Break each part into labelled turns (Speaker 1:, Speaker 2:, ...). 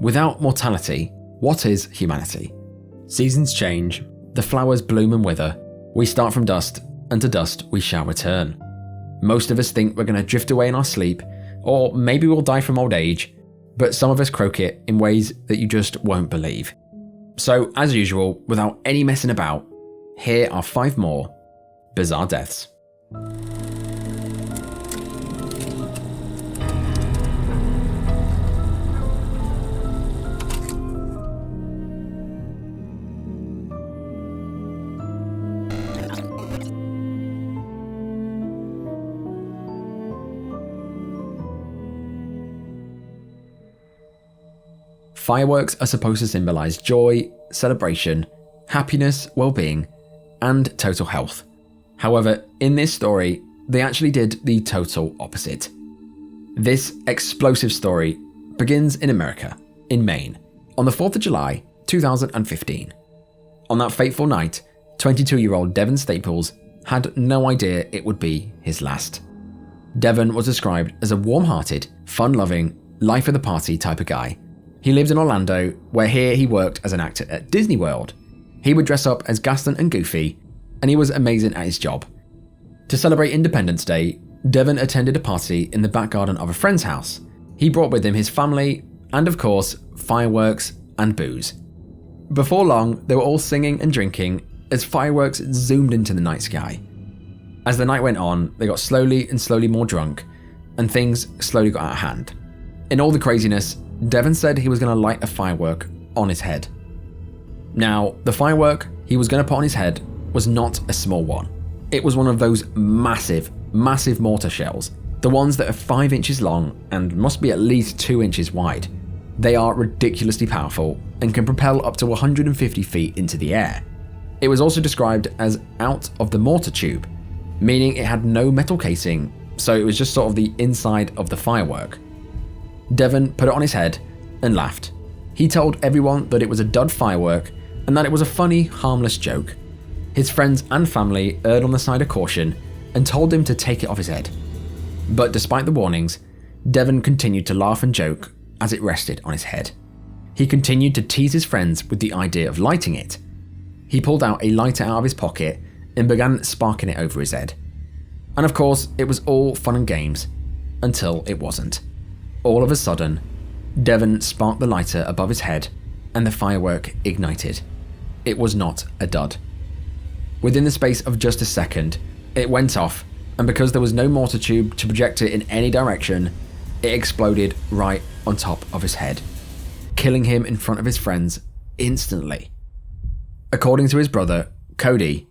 Speaker 1: Without mortality, what is humanity? Seasons change, the flowers bloom and wither, we start from dust, and to dust we shall return. Most of us think we're going to drift away in our sleep, or maybe we'll die from old age, but some of us croak it in ways that you just won't believe. So, as usual, without any messing about, here are 5 more bizarre deaths. Fireworks are supposed to symbolise joy, celebration, happiness, well-being, and total health. However, in this story, they actually did the total opposite. This explosive story begins in America, in Maine, on the 4th of July, 2015. On that fateful night, 22-year-old Devin Staples had no idea it would be his last. Devin was described as a warm-hearted, fun-loving, life-of-the-party type of guy. He lived in Orlando, where here he worked as an actor at Disney World. He would dress up as Gaston and Goofy, and he was amazing at his job. To celebrate Independence Day, Devin attended a party in the back garden of a friend's house. He brought with him his family, and of course, fireworks and booze. Before long, they were all singing and drinking as fireworks zoomed into the night sky. As the night went on, they got slowly and slowly more drunk, and things slowly got out of hand. In all the craziness, Devin said he was going to light a firework on his head. Now, the firework he was going to put on his head was not a small one. It was one of those massive, massive mortar shells, the ones that are 5 inches long and must be at least 2 inches wide. They are ridiculously powerful and can propel up to 150 feet into the air. It was also described as out of the mortar tube, meaning it had no metal casing, so it was just sort of the inside of the firework. Devin put it on his head and laughed. He told everyone that it was a dud firework and that it was a funny, harmless joke. His friends and family erred on the side of caution and told him to take it off his head. But despite the warnings, Devin continued to laugh and joke as it rested on his head. He continued to tease his friends with the idea of lighting it. He pulled out a lighter out of his pocket and began sparking it over his head. And of course, it was all fun and games until it wasn't. All of a sudden, Devin sparked the lighter above his head and the firework ignited. It was not a dud. Within the space of just a second, it went off, and because there was no mortar tube to project it in any direction, it exploded right on top of his head, killing him in front of his friends instantly. According to his brother, Cody,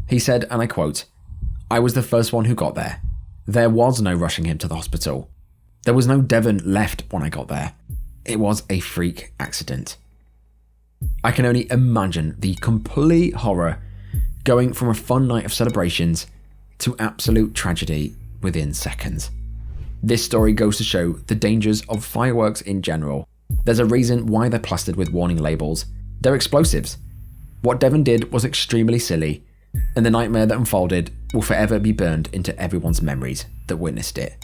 Speaker 1: he said, and I quote, "I was the first one who got there. There was no rushing him to the hospital. There was no Devin left when I got there. It was a freak accident." I can only imagine the complete horror going from a fun night of celebrations to absolute tragedy within seconds. This story goes to show the dangers of fireworks in general. There's a reason why they're plastered with warning labels. They're explosives. What Devin did was extremely silly, and the nightmare that unfolded will forever be burned into everyone's memories that witnessed it.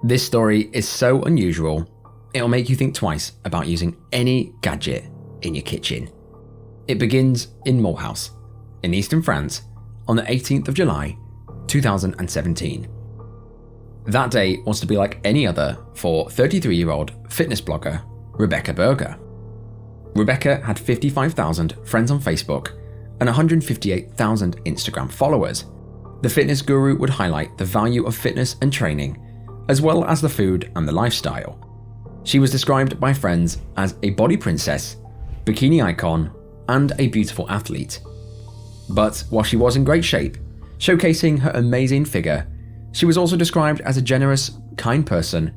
Speaker 1: This story is so unusual, it'll make you think twice about using any gadget in your kitchen. It begins in Mulhouse, in eastern France, on the 18th of July, 2017. That day wants to be like any other for 33-year-old fitness blogger Rebecca Berger. Rebecca had 55,000 friends on Facebook and 158,000 Instagram followers. The fitness guru would highlight the value of fitness and training, as well as the food and the lifestyle. She was described by friends as a body princess, bikini icon, and a beautiful athlete. But while she was in great shape, showcasing her amazing figure, she was also described as a generous, kind person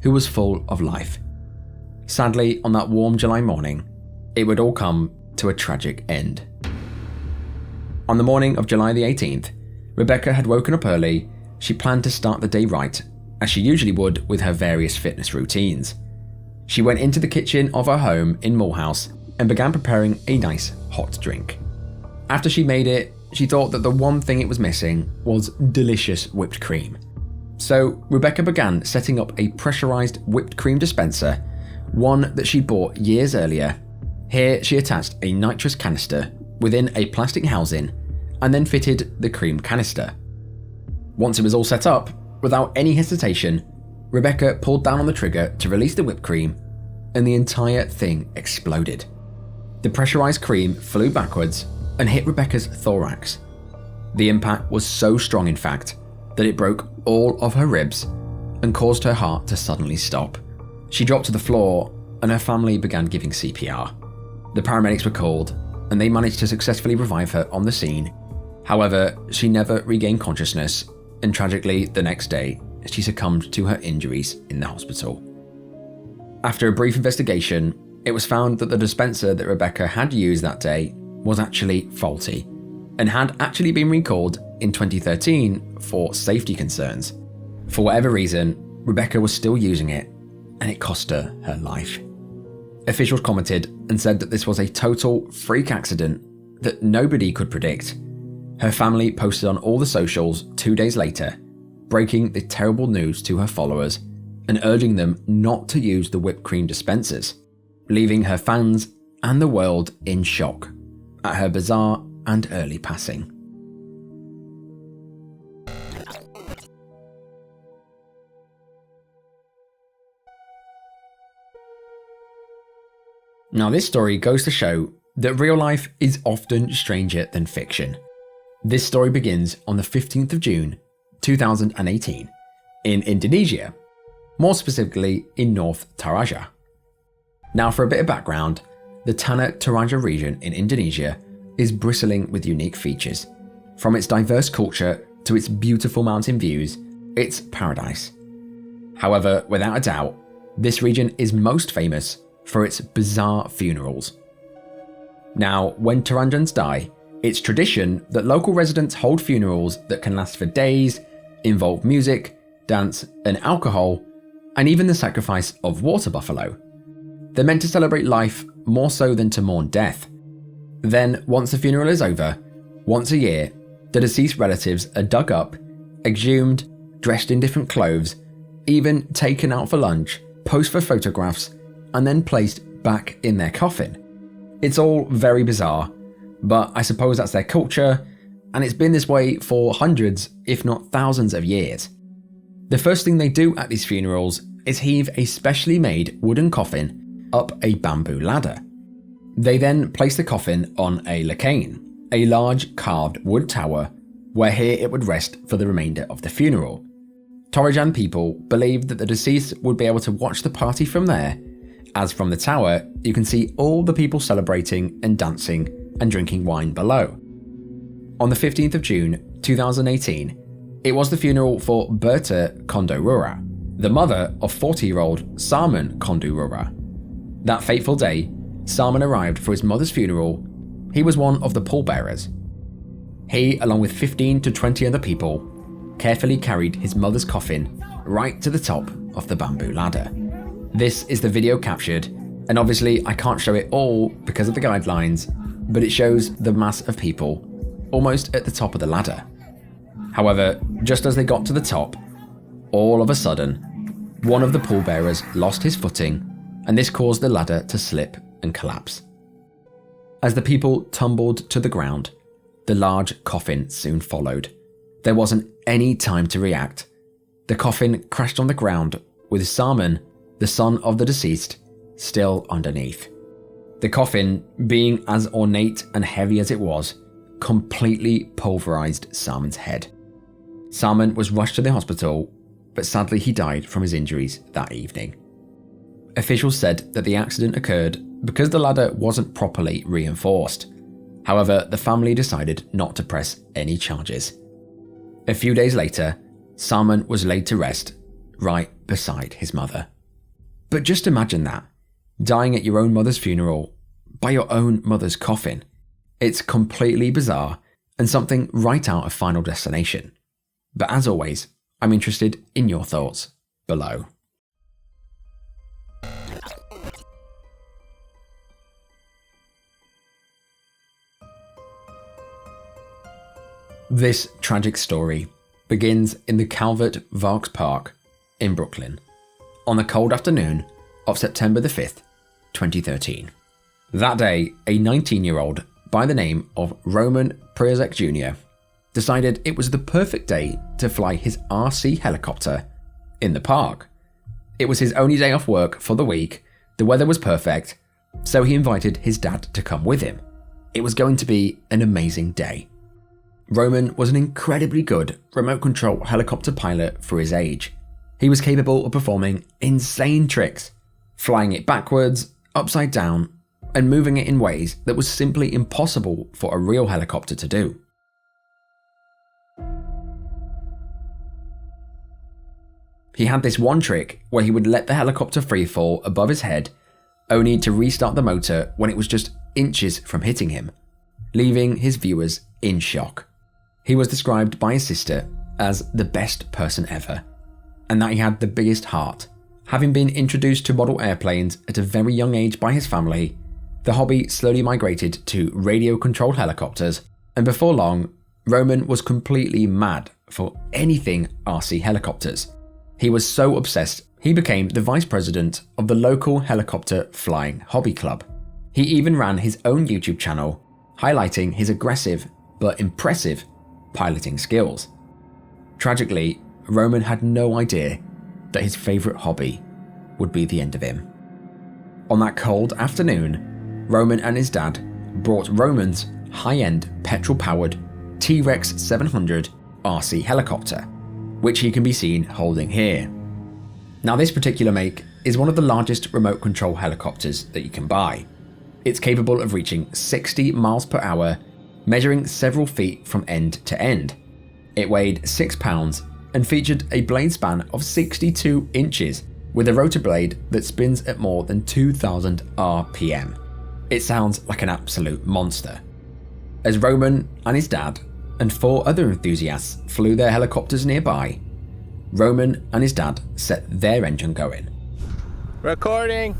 Speaker 1: who was full of life. Sadly, on that warm July morning, it would all come to a tragic end. On the morning of July the 18th, Rebecca had woken up early. She planned to start the day right, as she usually would with her various fitness routines. She went into the kitchen of her home in Mulhouse and began preparing a nice hot drink. After she made it, she thought that the one thing it was missing was delicious whipped cream. So Rebecca began setting up a pressurized whipped cream dispenser, one that she bought years earlier. Here she attached a nitrous canister within a plastic housing and then fitted the cream canister. Once it was all set up, without any hesitation, Rebecca pulled down on the trigger to release the whipped cream, and the entire thing exploded. The pressurized cream flew backwards and hit Rebecca's thorax. The impact was so strong, in fact, that it broke all of her ribs and caused her heart to suddenly stop. She dropped to the floor and her family began giving CPR. The paramedics were called and they managed to successfully revive her on the scene. However, she never regained consciousness, and tragically the next day she succumbed to her injuries in the hospital. After a brief investigation, it was found that the dispenser that Rebecca had used that day was actually faulty and had actually been recalled in 2013 for safety concerns. For whatever reason, Rebecca was still using it, and it cost her her life. Officials commented and said that this was a total freak accident that nobody could predict. Her family posted on all the socials 2 days later, breaking the terrible news to her followers and urging them not to use the whipped cream dispensers, leaving her fans and the world in shock at her bizarre and early passing. Now, this story goes to show that real life is often stranger than fiction. This story begins on the 15th of June, 2018, in Indonesia, more specifically in North Toraja. Now, for a bit of background, the Tanah Toraja region in Indonesia is bristling with unique features. From its diverse culture to its beautiful mountain views, it's paradise. However, without a doubt, this region is most famous for its bizarre funerals. Now, when Toranjans die, it's tradition that local residents hold funerals that can last for days, involve music, dance, and alcohol, and even the sacrifice of water buffalo. They're meant to celebrate life more so than to mourn death. Then, once the funeral is over, once a year, the deceased relatives are dug up, exhumed, dressed in different clothes, even taken out for lunch, posed for photographs, and then placed back in their coffin. It's all very bizarre, but I suppose that's their culture, and it's been this way for hundreds, if not thousands of years. The first thing they do at these funerals is heave a specially made wooden coffin up a bamboo ladder. They then place the coffin on a lacane, a large carved wood tower, where here it would rest for the remainder of the funeral. Torajan people believed that the deceased would be able to watch the party from there, as from the tower you can see all the people celebrating and dancing and drinking wine below. On the 15th of June 2018, it was the funeral for Berta Kondurura, the mother of 40-year-old Sarman Kondurura. That fateful day, Sarman arrived for his mother's funeral. He was one of the pallbearers. He, along with 15 to 20 other people, carefully carried his mother's coffin right to the top of the bamboo ladder. This is the video captured, and obviously I can't show it all because of the guidelines, but it shows the mass of people almost at the top of the ladder. However, just as they got to the top, all of a sudden, one of the pallbearers lost his footing, and this caused the ladder to slip and collapse. As the people tumbled to the ground, the large coffin soon followed. There wasn't any time to react. The coffin crashed on the ground with Sarman, the son of the deceased, still underneath. The coffin, being as ornate and heavy as it was, completely pulverized Sarman's head. Sarman was rushed to the hospital, but sadly he died from his injuries that evening. Officials said that the accident occurred because the ladder wasn't properly reinforced. However, the family decided not to press any charges. A few days later, Sarman was laid to rest right beside his mother. But just imagine that, dying at your own mother's funeral by your own mother's coffin. It's completely bizarre and something right out of Final Destination. But as always, I'm interested in your thoughts below. This tragic story begins in the Calvert Vaux Park in Brooklyn on a cold afternoon of September the 5th, 2013. That day, a 19-year-old by the name of Romanpriyazak Jr. decided it was the perfect day to fly his RC helicopter in the park. It was his only day off work for the week, the weather was perfect, so he invited his dad to come with him. It was going to be an amazing day. Roman was an incredibly good remote control helicopter pilot for his age. He was capable of performing insane tricks, flying it backwards, upside down, and moving it in ways that was simply impossible for a real helicopter to do. He had this one trick where he would let the helicopter freefall above his head, only to restart the motor when it was just inches from hitting him, leaving his viewers in shock. He was described by his sister as the best person ever, and that he had the biggest heart. Having been introduced to model airplanes at a very young age by his family, the hobby slowly migrated to radio-controlled helicopters, and before long, Roman was completely mad for anything RC helicopters. He was so obsessed, he became the vice president of the local helicopter flying hobby club. He even ran his own YouTube channel, highlighting his aggressive but impressive piloting skills. Tragically, Roman had no idea that his favourite hobby would be the end of him. On that cold afternoon, Roman and his dad brought Roman's high-end petrol-powered T-Rex 700 RC helicopter, which he can be seen holding here. Now, this particular make is one of the largest remote control helicopters that you can buy. It's capable of reaching 60 miles per hour, measuring several feet from end to end. It weighed 6 pounds and featured a blade span of 62 inches with a rotor blade that spins at more than 2,000 RPM. It sounds like an absolute monster. As Roman and his dad and 4 other enthusiasts flew their helicopters nearby, Roman and his dad set their engine going.
Speaker 2: Recording.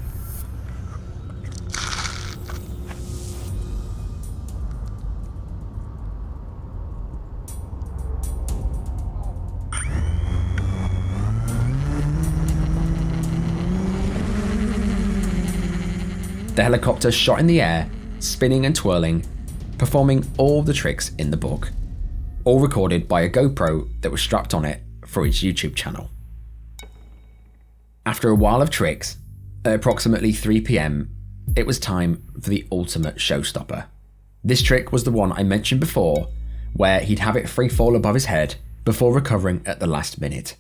Speaker 1: The helicopter shot in the air, spinning and twirling, performing all the tricks in the book, all recorded by a GoPro that was strapped on it for his YouTube channel. After a while of tricks, at approximately 3 PM, it was time for the ultimate showstopper. This trick was the one I mentioned before, where he'd have it free fall above his head before recovering at the last minute.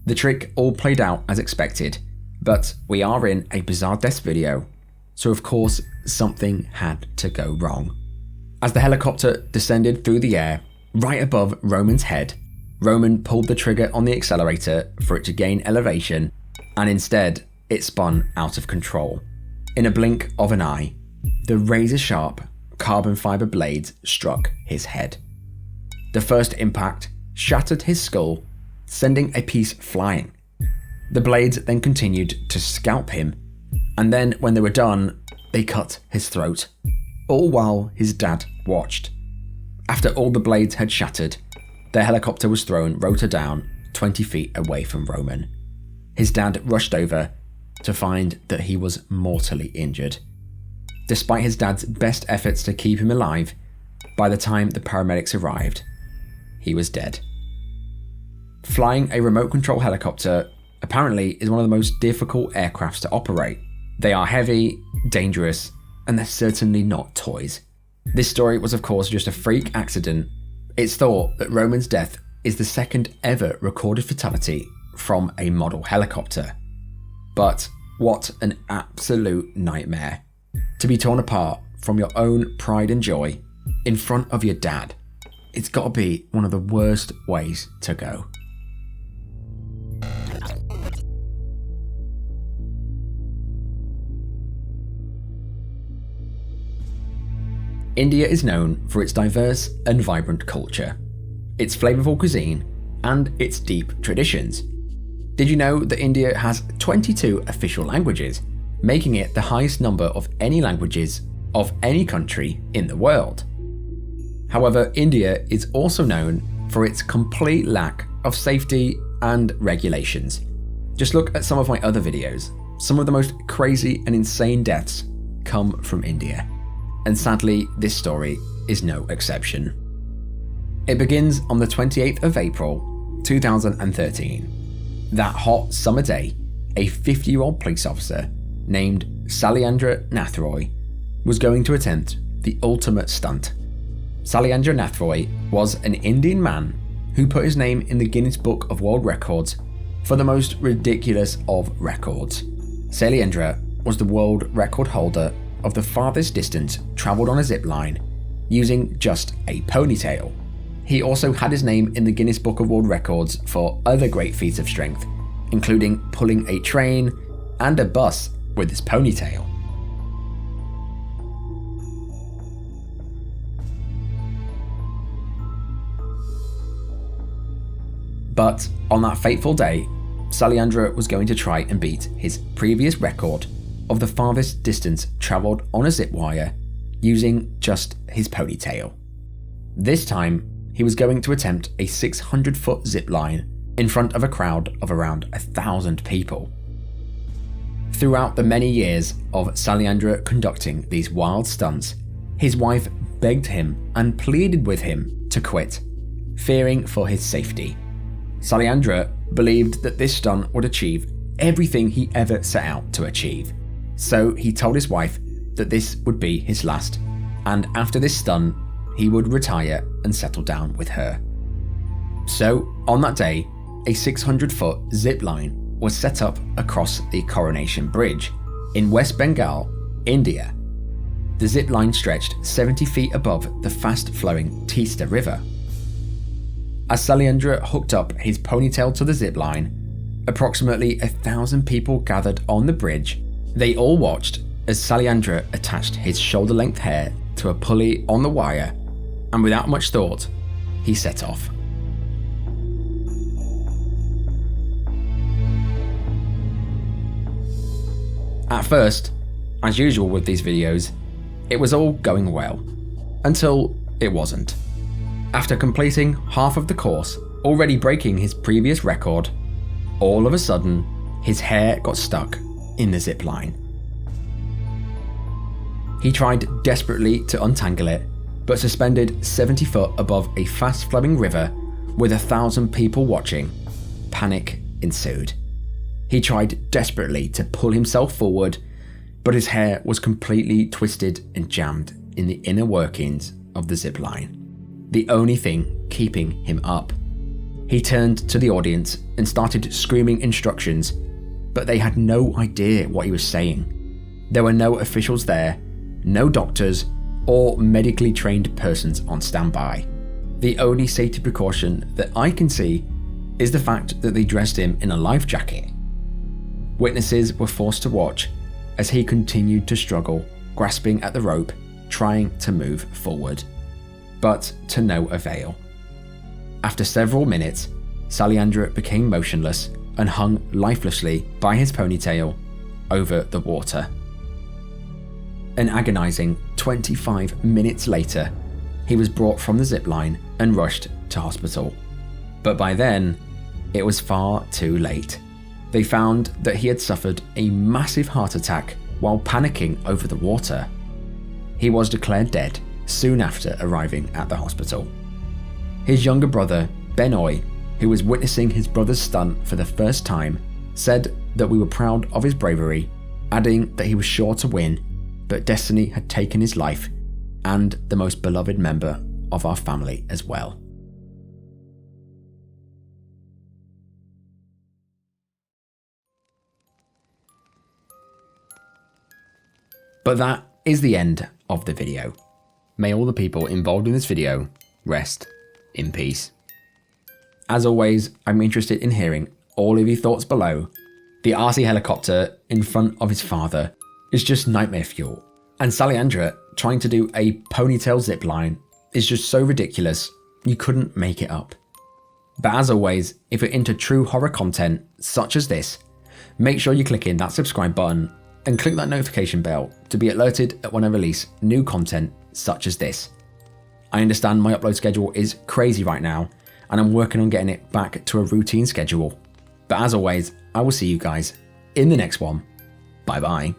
Speaker 1: The trick all played out as expected, but we are in a bizarre death video, so of course something had to go wrong. As the helicopter descended through the air right above Roman's head, Roman pulled the trigger on the accelerator for it to gain elevation, and instead it spun out of control. In a blink of an eye, the razor-sharp carbon fiber blades struck his head. The first impact shattered his skull, sending a piece flying. The blades then continued to scalp him, and then when they were done, they cut his throat, all while his dad watched. After all the blades had shattered, the helicopter was thrown rotor down 20 feet away from Roman. His dad rushed over to find that he was mortally injured. Despite his dad's best efforts to keep him alive, by the time the paramedics arrived, he was dead. Flying a remote control helicopter apparently is one of the most difficult aircrafts to operate. They are heavy, dangerous, and they're certainly not toys. This story was of course just a freak accident. It's thought that Roman's death is the second ever recorded fatality from a model helicopter. But what an absolute nightmare. To be torn apart from your own pride and joy in front of your dad. It's gotta be one of the worst ways to go. India is known for its diverse and vibrant culture, its flavorful cuisine, and its deep traditions. Did you know that India has 22 official languages, making it the highest number of any languages of any country in the world? However, India is also known for its complete lack of safety and regulations. Just look at some of my other videos. Some of the most crazy and insane deaths come from India. And sadly, this story is no exception. It begins on the 28th of April, 2013. That hot summer day, a 50-year-old police officer named Sanjeev Nathroy was going to attempt the ultimate stunt. Sanjeev Nathroy was an Indian man who put his name in the Guinness Book of World Records for the most ridiculous of records. Sanjeev was the world record holder of the farthest distance travelled on a zipline using just a ponytail. He also had his name in the Guinness Book of World Records for other great feats of strength, including pulling a train and a bus with his ponytail. But on that fateful day, Sanjeev was going to try and beat his previous record of the farthest distance travelled on a zip wire using just his ponytail. This time, he was going to attempt a 600-foot zip line in front of a crowd of around 1,000 people. Throughout the many years of Sanjeev conducting these wild stunts, his wife begged him and pleaded with him to quit, fearing for his safety. Sanjeev believed that this stunt would achieve everything he ever set out to achieve. So he told his wife that this would be his last, and after this stunt, he would retire and settle down with her. So, on that day, a 600-foot zip line was set up across the Coronation Bridge in West Bengal, India. The zip line stretched 70 feet above the fast-flowing Teesta River. As Sanjeev hooked up his ponytail to the zip line, approximately 1,000 people gathered on the bridge. They all watched as Sanjeev attached his shoulder-length hair to a pulley on the wire, and without much thought, he set off. At first, as usual with these videos, it was all going well, until it wasn't. After completing half of the course, already breaking his previous record, all of a sudden, his hair got stuck in the zip line. He tried desperately to untangle it, but suspended 70 foot above a fast-flowing river with 1,000 people watching, panic ensued. He tried desperately to pull himself forward, but his hair was completely twisted and jammed in the inner workings of the zip line, the only thing keeping him up. He turned to the audience and started screaming instructions, but they had no idea what he was saying. There were no officials there, no doctors, or medically trained persons on standby. The only safety precaution that I can see is the fact that they dressed him in a life jacket. Witnesses were forced to watch as he continued to struggle, grasping at the rope, trying to move forward, but to no avail. After several minutes, Sanjeev became motionless and hung lifelessly by his ponytail over the water. An agonizing 25 minutes later, he was brought from the zipline and rushed to hospital. But by then, it was far too late. They found that he had suffered a massive heart attack while panicking over the water. He was declared dead soon after arriving at the hospital. His younger brother, Benoy, who was witnessing his brother's stunt for the first time, said that we were proud of his bravery, adding that he was sure to win, but destiny had taken his life and the most beloved member of our family as well. But that is the end of the video. May all the people involved in this video rest in peace. As always, I'm interested in hearing all of your thoughts below. The RC helicopter in front of his father is just nightmare fuel, and Sanjeev trying to do a ponytail zipline is just so ridiculous you couldn't make it up. But as always, if you're into true horror content such as this, make sure you click in that subscribe button and click that notification bell to be alerted when I release new content such as this. I understand my upload schedule is crazy right now, and I'm working on getting it back to a routine schedule. But as always, I will see you guys in the next one. Bye bye.